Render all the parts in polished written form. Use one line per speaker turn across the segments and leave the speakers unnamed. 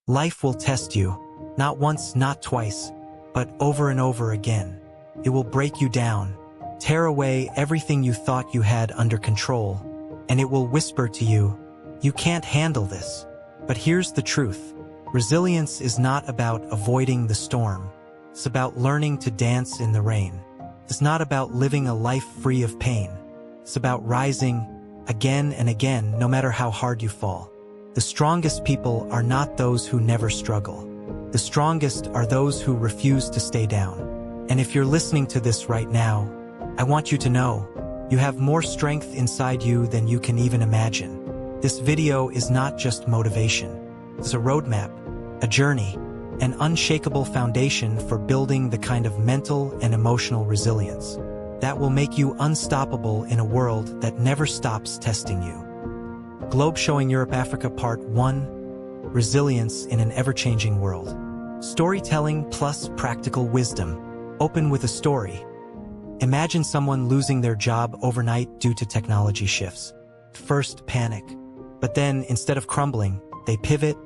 Life will test you, not once, not twice, but over and over again. It will break you down, tear away everything you thought you had under control, and it will whisper to you, "You can't handle this." But here's the truth. Resilience is not about avoiding the storm. It's about learning to dance in the rain. It's not about living a life free of pain. It's about rising again and again, no matter how hard you fall. The strongest people are not those who never struggle. The strongest are those who refuse to stay down. And if you're listening to this right now, I want you to know, you have more strength inside you than you can even imagine. This video is not just motivation. It's a roadmap, a journey, an unshakable foundation for building the kind of mental and emotional resilience that will make you unstoppable in a world that never stops testing you. Globe Showing Europe Africa Part 1: Resilience in an Ever-Changing World. Storytelling plus practical wisdom. Open with a story. Imagine someone losing their job overnight due to technology shifts. First, panic. But then, instead of crumbling, they pivot,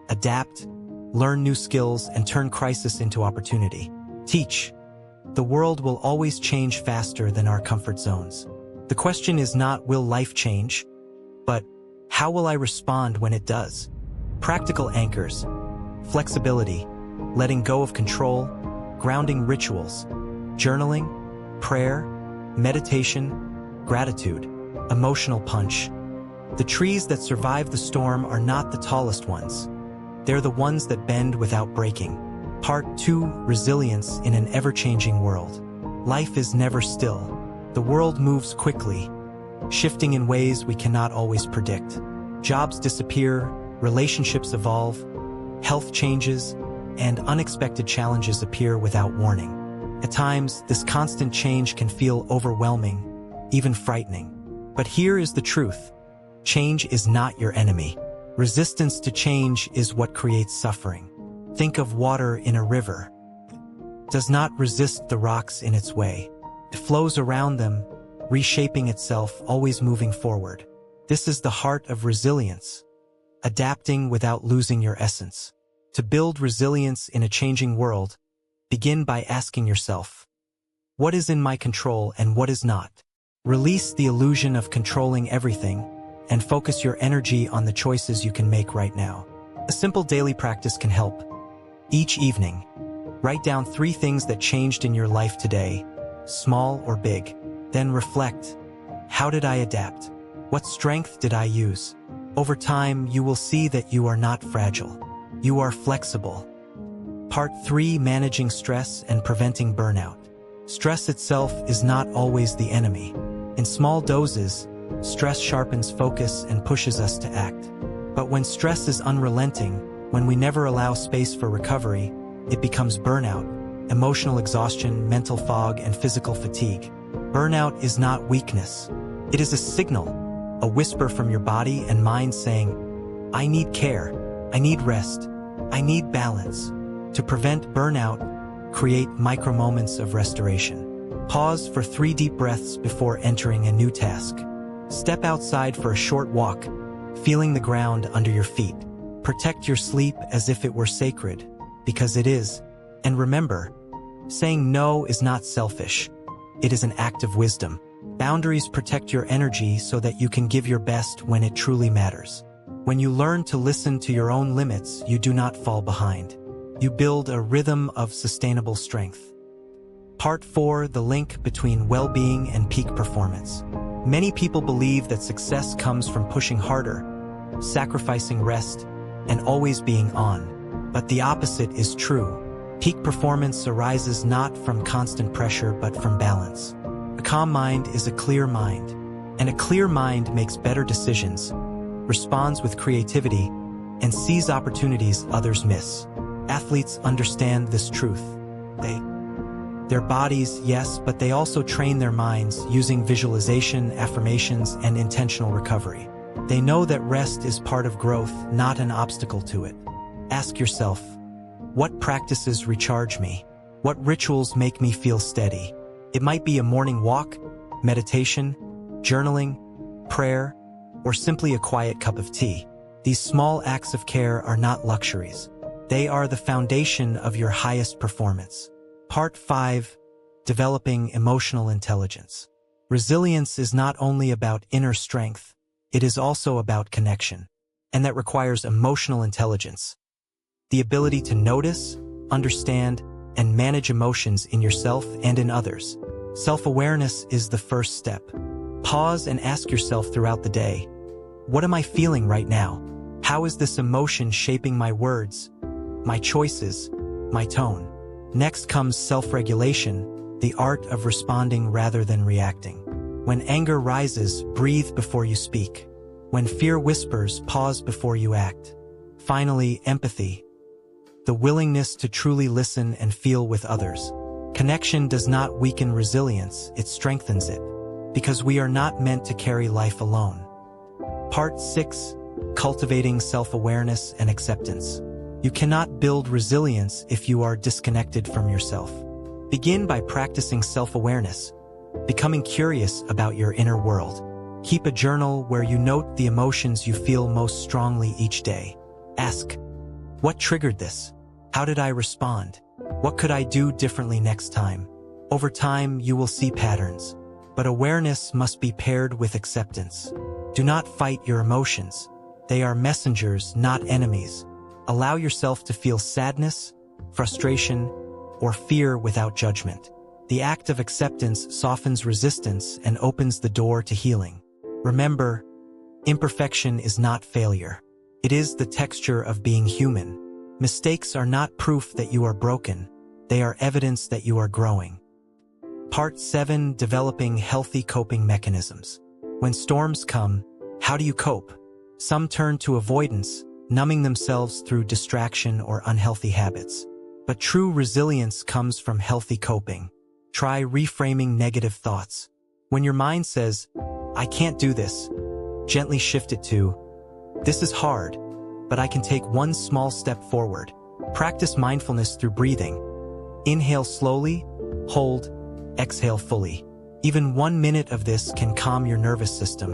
adapt, learn new skills, and turn crisis into opportunity. Teach. The world will always change faster than our comfort zones. The question is not, will life change? But, how will I respond when it does? Practical anchors. Flexibility. Letting go of control. Grounding rituals. Journaling. Prayer. Meditation. Gratitude. Emotional punch. The trees that survive the storm are not the tallest ones. They're the ones that bend without breaking. Part 2: Resilience in an Ever-Changing World. Life is never still. The world moves quickly, shifting in ways we cannot always predict. Jobs disappear, relationships evolve, health changes, and unexpected challenges appear without warning. At times, this constant change can feel overwhelming, even frightening. But here is the truth. Change is not your enemy. Resistance to change is what creates suffering. Think of water in a river. It does not resist the rocks in its way. It flows around them, reshaping itself, always moving forward. This is the heart of resilience, adapting without losing your essence. To build resilience in a changing world, begin by asking yourself, what is in my control and what is not? Release the illusion of controlling everything and focus your energy on the choices you can make right now. A simple daily practice can help. Each evening, write down 3 things that changed in your life today, small or big. Then reflect. How did I adapt? What strength did I use? Over time, you will see that you are not fragile. You are flexible. Part 3: Managing Stress and Preventing Burnout. Stress itself is not always the enemy. In small doses, stress sharpens focus and pushes us to act. But when stress is unrelenting, when we never allow space for recovery, it becomes burnout, emotional exhaustion, mental fog, and physical fatigue. Burnout is not weakness. It is a signal, a whisper from your body and mind saying, I need care, I need rest, I need balance. To prevent burnout, create micro-moments of restoration. Pause for 3 deep breaths before entering a new task. Step outside for a short walk, feeling the ground under your feet. Protect your sleep as if it were sacred, because it is. And remember, saying no is not selfish. It is an act of wisdom. Boundaries protect your energy so that you can give your best when it truly matters. When you learn to listen to your own limits, you do not fall behind. You build a rhythm of sustainable strength. Part 4: The Link Between Well-Being and Peak Performance. Many people believe that success comes from pushing harder, sacrificing rest, and always being on. But the opposite is true. Peak performance arises not from constant pressure but from balance. A calm mind is a clear mind, and a clear mind makes better decisions, responds with creativity, and sees opportunities others miss. Athletes understand this truth. Their bodies, yes, but they also train their minds using visualization, affirmations, and intentional recovery. They know that rest is part of growth, not an obstacle to it. Ask yourself, what practices recharge me? What rituals make me feel steady? It might be a morning walk, meditation, journaling, prayer, or simply a quiet cup of tea. These small acts of care are not luxuries. They are the foundation of your highest performance. Part 5. Developing emotional intelligence. Resilience is not only about inner strength, it is also about connection. And that requires emotional intelligence. The ability to notice, understand, and manage emotions in yourself and in others. Self-awareness is the first step. Pause and ask yourself throughout the day, what am I feeling right now? How is this emotion shaping my words, my choices, my tone? Next comes self-regulation, the art of responding rather than reacting. When anger rises, breathe before you speak. When fear whispers, pause before you act. Finally, empathy. The willingness to truly listen and feel with others. Connection does not weaken resilience, it strengthens it. Because we are not meant to carry life alone. Part 6. Cultivating self-awareness and acceptance. You cannot build resilience if you are disconnected from yourself. Begin by practicing self-awareness, becoming curious about your inner world. Keep a journal where you note the emotions you feel most strongly each day. Ask, what triggered this? How did I respond? What could I do differently next time? Over time, you will see patterns. But awareness must be paired with acceptance. Do not fight your emotions. They are messengers, not enemies. Allow yourself to feel sadness, frustration, or fear without judgment. The act of acceptance softens resistance and opens the door to healing. Remember, imperfection is not failure. It is the texture of being human. Mistakes are not proof that you are broken. They are evidence that you are growing. Part 7. Developing healthy coping mechanisms. When storms come, how do you cope? Some turn to avoidance, numbing themselves through distraction or unhealthy habits. But true resilience comes from healthy coping. Try reframing negative thoughts. When your mind says, I can't do this, gently shift it to, this is hard, but I can take one small step forward. Practice mindfulness through breathing. Inhale slowly, hold, exhale fully. Even 1 minute of this can calm your nervous system.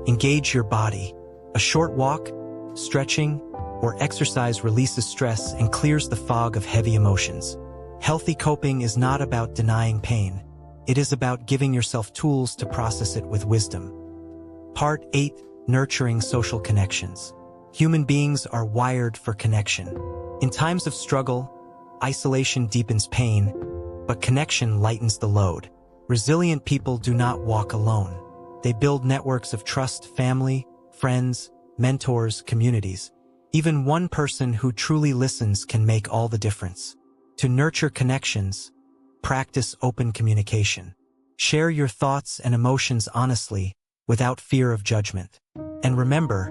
Engage your body. A short walk, stretching, or exercise releases stress and clears the fog of heavy emotions. Healthy coping is not about denying pain. It is about giving yourself tools to process it with wisdom. Part 8. Nurturing social connections. Human beings are wired for connection. In times of struggle, isolation deepens pain, but connection lightens the load. Resilient people do not walk alone. They build networks of trust, family, friends, mentors, communities. Even one person who truly listens can make all the difference. To nurture connections, practice open communication. Share your thoughts and emotions honestly, without fear of judgment. And remember,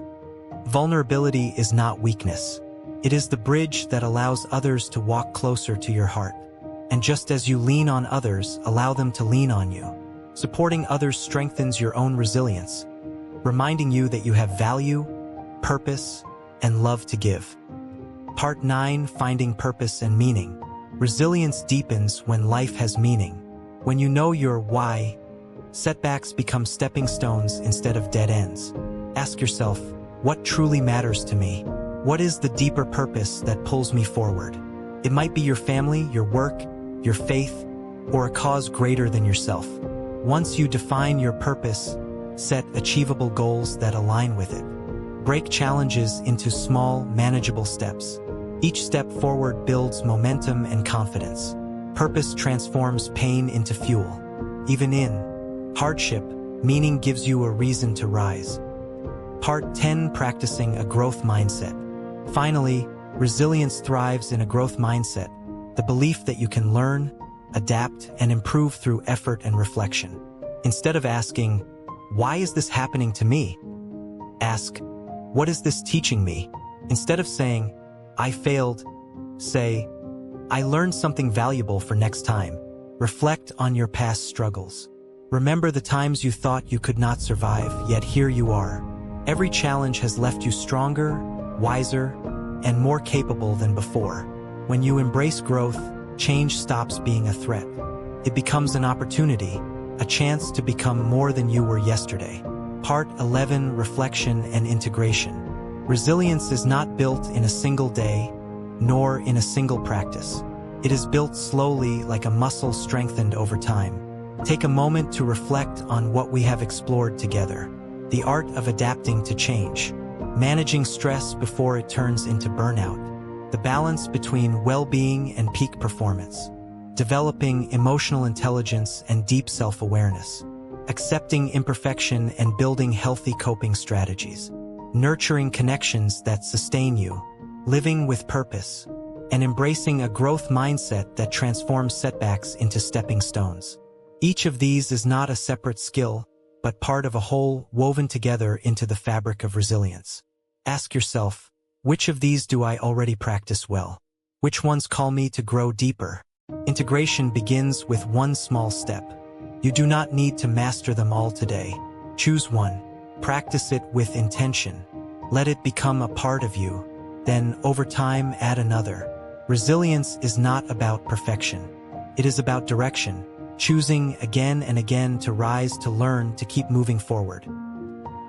vulnerability is not weakness. It is the bridge that allows others to walk closer to your heart. And just as you lean on others, allow them to lean on you. Supporting others strengthens your own resilience, reminding you that you have value, purpose, and love to give. Part 9. Finding purpose and meaning. Resilience deepens when life has meaning. When you know your why, setbacks become stepping stones instead of dead ends. Ask yourself, what truly matters to me? What is the deeper purpose that pulls me forward? It might be your family, your work, your faith, or a cause greater than yourself. Once you define your purpose, set achievable goals that align with it. Break challenges into small, manageable steps. Each step forward builds momentum and confidence. Purpose transforms pain into fuel. Even in hardship, meaning gives you a reason to rise. Part 10. Practicing a growth mindset. Finally, resilience thrives in a growth mindset, the belief that you can learn, adapt, and improve through effort and reflection. Instead of asking, why is this happening to me? Ask, what is this teaching me? Instead of saying, I failed, say, I learned something valuable for next time. Reflect on your past struggles. Remember the times you thought you could not survive, yet here you are. Every challenge has left you stronger, wiser, and more capable than before. When you embrace growth, change stops being a threat. It becomes an opportunity, a chance to become more than you were yesterday. Part 11. Reflection and integration. Resilience is not built in a single day, nor in a single practice. It is built slowly like a muscle strengthened over time. Take a moment to reflect on what we have explored together. The art of adapting to change, managing stress before it turns into burnout, the balance between well-being and peak performance, developing emotional intelligence and deep self-awareness, accepting imperfection and building healthy coping strategies, nurturing connections that sustain you, living with purpose, and embracing a growth mindset that transforms setbacks into stepping stones. Each of these is not a separate skill, but part of a whole woven together into the fabric of resilience. Ask yourself, which of these do I already practice well? Which ones call me to grow deeper? Integration begins with one small step. You do not need to master them all today. Choose one. Practice it with intention. Let it become a part of you. Then, over time, add another. Resilience is not about perfection. It is about direction, choosing again and again to rise, to learn, to keep moving forward.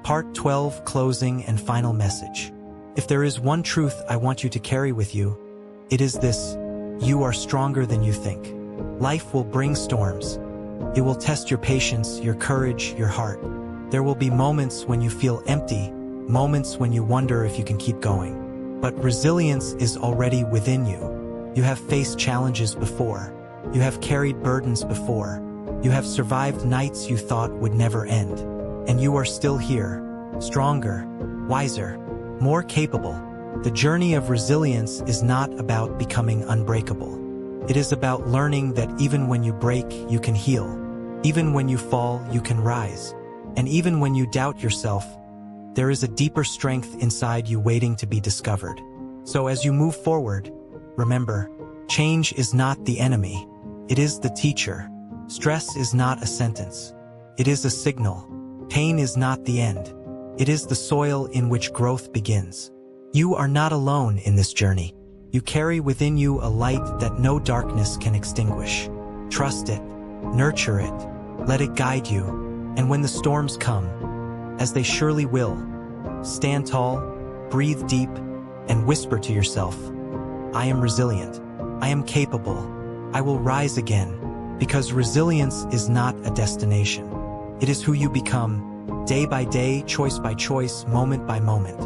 Part 12, closing and final message. If there is one truth I want you to carry with you, it is this: you are stronger than you think. Life will bring storms. It will test your patience, your courage, your heart. There will be moments when you feel empty, moments when you wonder if you can keep going. But resilience is already within you. You have faced challenges before. You have carried burdens before. You have survived nights you thought would never end. And you are still here, stronger, wiser, more capable. The journey of resilience is not about becoming unbreakable. It is about learning that even when you break, you can heal. Even when you fall, you can rise. And even when you doubt yourself, there is a deeper strength inside you waiting to be discovered. So as you move forward, remember, change is not the enemy. It is the teacher. Stress is not a sentence. It is a signal. Pain is not the end. It is the soil in which growth begins. You are not alone in this journey. You carry within you a light that no darkness can extinguish. Trust it. Nurture it. Let it guide you. And when the storms come, as they surely will, stand tall, breathe deep, and whisper to yourself, I am resilient. I am capable. I will rise again. Because resilience is not a destination. It is who you become, day by day, choice by choice, moment by moment.